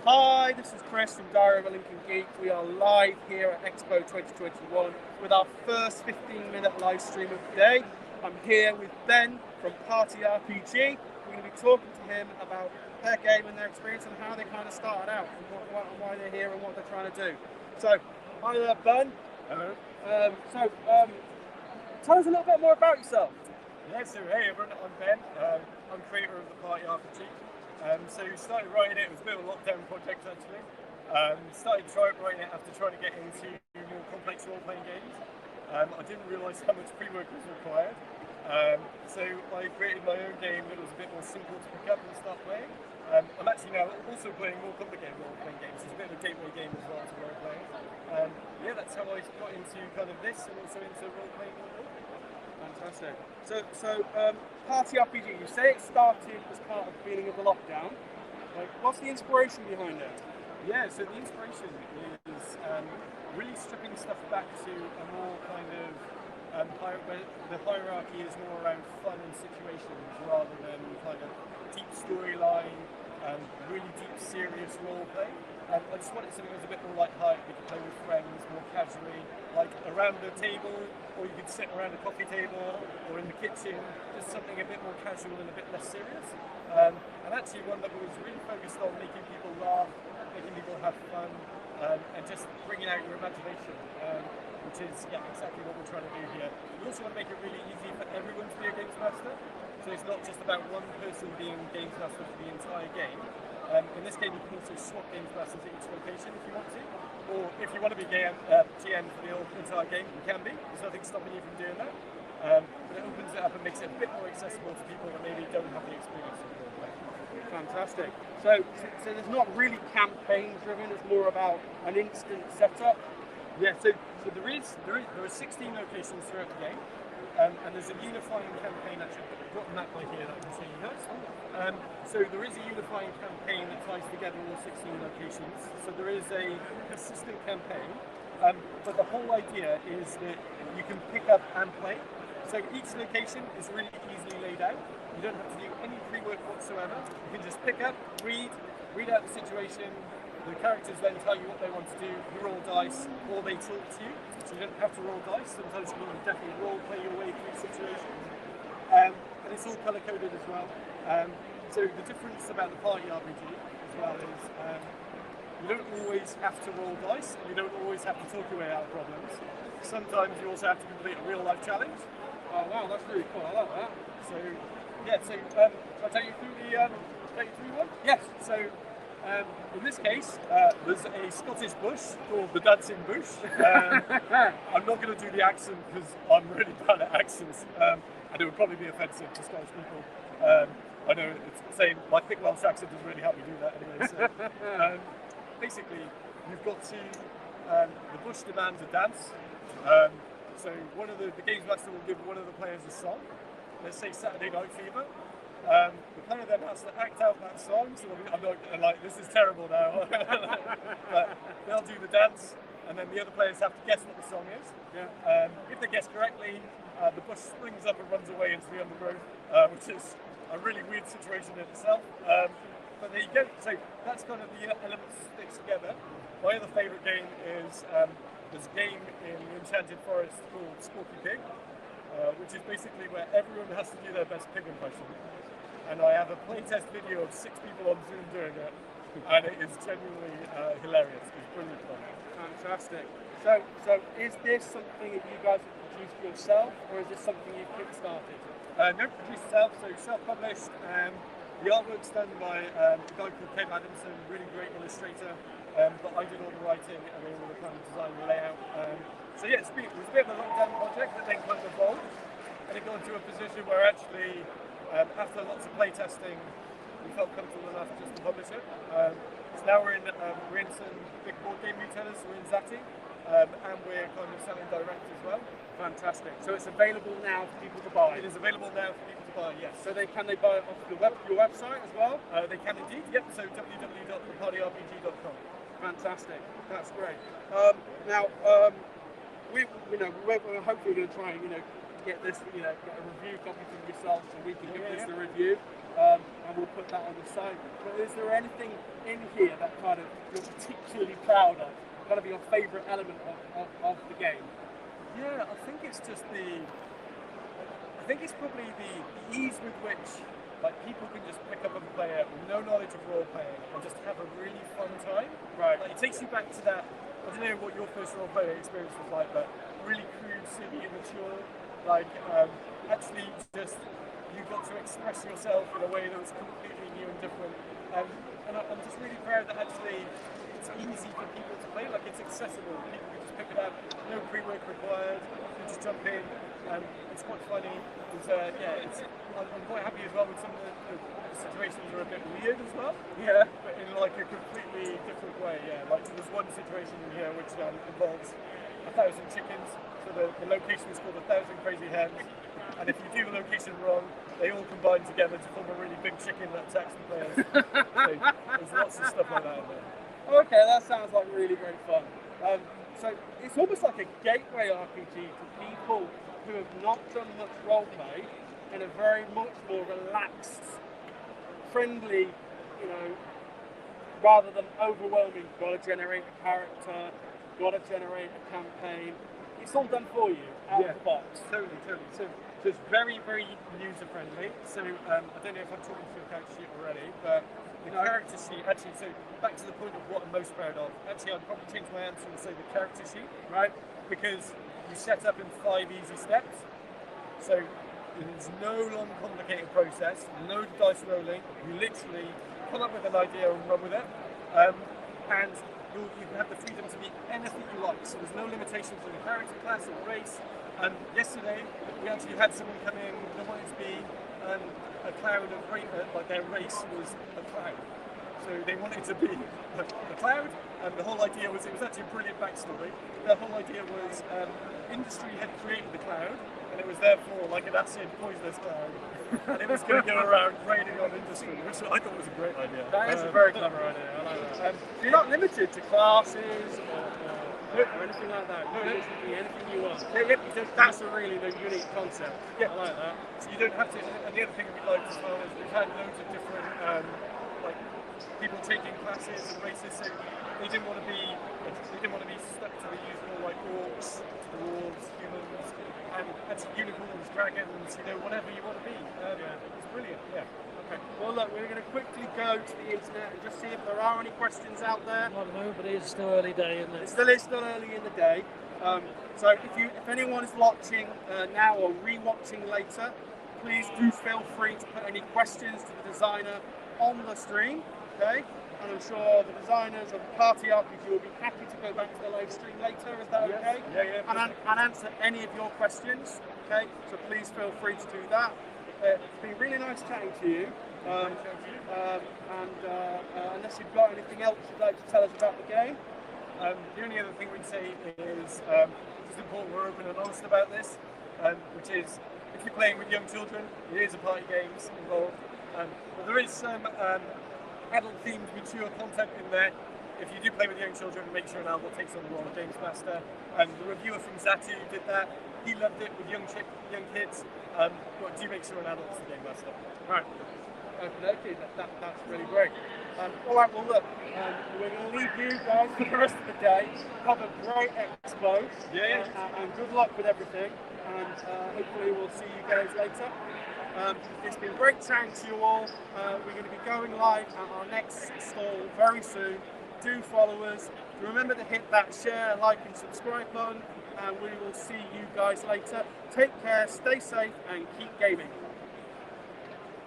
Hi, this is Chris from Diary of a Lincoln Geek. We are live here at Expo 2021 with our first 15-minute live stream of the day. I'm here with Ben from Party RPG. We're going to be talking to him about their game and their experience and how they kind of started out and why they're here and what they're trying to do. So, hi there, Ben. Hello. Tell us a little bit more about yourself. Yeah, so hey everyone, I'm Ben. I'm creator of the Party RPG. So started writing it was a bit of a lockdown project actually. Started writing it after trying to get into more complex role-playing games. I didn't realise how much pre-work was required. So I created my own game that was a bit more simple to pick up and start playing. I'm actually now also playing more complicated role-playing games. It's a bit of a gateway game as well to role-playing. Yeah, that's how I got into kind of this and also into role-playing. Fantastic. So Party RPG, you say it started as part of the beginning of the lockdown. What's the inspiration behind it? Yeah, so the inspiration is really stripping stuff back to a more kind of where the hierarchy is more around fun and situations rather than kind of deep storyline, really deep, serious role play. I just wanted something that was a bit more light-hearted. You could play with friends more casually, like around the table, or you could sit around a coffee table, or in the kitchen, just something a bit more casual and a bit less serious. And actually one that was really focused on making people laugh, making people have fun, and just bringing out your imagination, which is exactly what we're trying to do here. We also want to make it really easy for everyone to be a games master, so it's not just about one person being games master for the entire game. In this game, you can also swap games masters at each location if you want to, or if you want to be GM for the entire game, you can be. There's nothing stopping you from doing that. But it opens it up and makes it a bit more accessible to people that maybe don't have the experience of role-playing. Fantastic. So there's not really campaign driven. It's more about an instant setup. Yeah. So there are 16 locations throughout the game. And there's a unifying campaign, actually, I've got a map right here that I can show you guys. So there is a unifying campaign that ties together all 16 locations. So there is a consistent campaign, but the whole idea is that you can pick up and play. So each location is really easily laid out. You don't have to do any pre-work whatsoever. You can just pick up, read out the situation. The characters then tell you what they want to do. You roll dice, or they talk to you. So you don't have to roll dice. Sometimes you can definitely role play your way through situations. And it's all color coded as well. So the difference about the Party RPG as well is you don't always have to roll dice. You don't always have to talk your way out of problems. Sometimes you also have to complete a real life challenge. Oh wow, that's really cool. I like that. So yeah. So I'll take you through one. Yes. So. In this case, there's a Scottish bush called the Dancing Bush. I'm not going to do the accent because I'm really bad at accents, and it would probably be offensive to Scottish people. I know it's saying my thick Welsh accent doesn't really help me do that anyway. So, basically, you've got to the bush demands a dance. So one of the games master will give one of the players a song. Let's say Saturday Night Fever. The player then has to act out that song, so I'm not like, this is terrible now. But they'll do the dance, and then the other players have to guess what the song is. Yeah. If they guess correctly, the bush springs up and runs away into the undergrowth, which is a really weird situation in itself. But there you go. So that's kind of the elements stick together. My other favourite game is there's a game in the Enchanted Forest called Squawky Pig, which is basically where everyone has to do their best pig impression. And I have a playtest video of 6 people on Zoom doing it, and it is genuinely hilarious. It's brilliant fun. Fantastic. So is this something that you guys have produced yourself, or is this something you've kickstarted? No, produced self, so self-published. The artwork's done by a guy called Ken Adamson, really great illustrator. But I did all the writing and all the kind of design and layout. So yeah, it was a bit of a lockdown project that then kind of evolved, and it got into a position where actually, after lots of playtesting, we felt comfortable enough just to publish it. So now we're in some big board game retailers. We're in Zati, and we're kind of selling direct as well. Fantastic. So it's available now for people to buy. It is available now for people to buy. Yes. So can they buy it off your website as well? They can indeed. Yep. So www.thepartyrpg.com. Fantastic. That's great. Now we're hopefully going to try and get this, get a review copy from yourself so we can give this the review, and we'll put that on the site. But is there anything in here that kind of you're particularly proud of? Kind of your favourite element of the game? Yeah, I think it's just probably the ease with which people can just pick up and play it with no knowledge of role playing and just have a really fun time. Right. It takes you back to that. I don't know what your first role playing experience was like, but really crude, silly, immature. Actually, just you got to express yourself in a way that was completely new and different. And I'm just really proud that actually it's easy for people to play. It's accessible. People can just pick it up. No pre-work required. You just jump in. It's quite funny. I'm quite happy as well with some of the situations are a bit weird as well. Yeah. But in a completely different way. Yeah. There's one situation in here which involves 1,000 chickens. So the location is called 1,000 Crazy Hens. And if you do the location wrong, they all combine together to form a really big chicken that attacks the players. So there's lots of stuff like that in there. Okay, that sounds like really great fun. So it's almost like a gateway RPG for people who have not done much roleplay in a very much more relaxed, friendly, rather than overwhelming. Got to generate a character, got to generate a campaign. It's all done for you out of the box. Totally. So it's very, very user friendly. So I don't know if I'm talking through the character sheet already, but the character sheet actually. So back to the point of what I'm most proud of. Actually, I'd probably change my answer and say the character sheet, right? Because you set up in 5 easy steps. So there's no long, complicated process, no dice rolling. You literally come up with an idea and run with it, and you can have the freedom to be anything you like. So there's no limitations on the character class or race. Yesterday, we actually had someone come in that wanted to be a cloud of their race was a cloud. So they wanted to be a cloud, and the whole idea was, it was actually a brilliant backstory. The whole idea was industry had created the cloud, and it was therefore like an acid poisonous cloud, and it was going to go around raining on industry, which I thought was a great idea. That is a very clever idea. I like that. So you're not limited to classes or anything like that. You can literally be anything you want. That's a really unique concept. Yeah. I like that. So you don't have to. And the other thing we liked as well is we've had loads of different people taking classes and races. So they didn't want to be stuck to the usual orcs, dwarves, humans, and actually unicorns, dragons. Whatever you want to be. It's brilliant. Yeah. Okay. Well, look, we're going to quickly go to the internet and just see if there are any questions out there. I don't know, but it is still early day, isn't it? It's still early in the day. So if anyone is watching now or re-watching later, please do feel free to put any questions to the designer on the stream. Okay. And I'm sure the designers of Party RPG will be happy to go back to the live stream later. Is that okay? Yeah. And answer any of your questions. Okay. So please feel free to do that. It's been really nice chatting to you. Unless you've got anything else you'd like to tell us about the game. The only other thing we'd say is it's important we're open and honest about this, which is if you're playing with young children, there is a party games involved, but there is some adult-themed, mature content in there. If you do play with young children, make sure an adult takes on the role of Games Master. The reviewer from Zatu did that. He loved it with young kids. But do make sure an adult's the Game Master. Right. Okay, that's really great. All right, well look, we're going to leave you guys for the rest of the day. Have a great expo. And good luck with everything. And hopefully we'll see you guys later. It's been great chatting to you all. We're going to be going live at our next stall very soon. Do follow us. Remember to hit that share, like and subscribe button. And we will see you guys later. Take care, stay safe and keep gaming.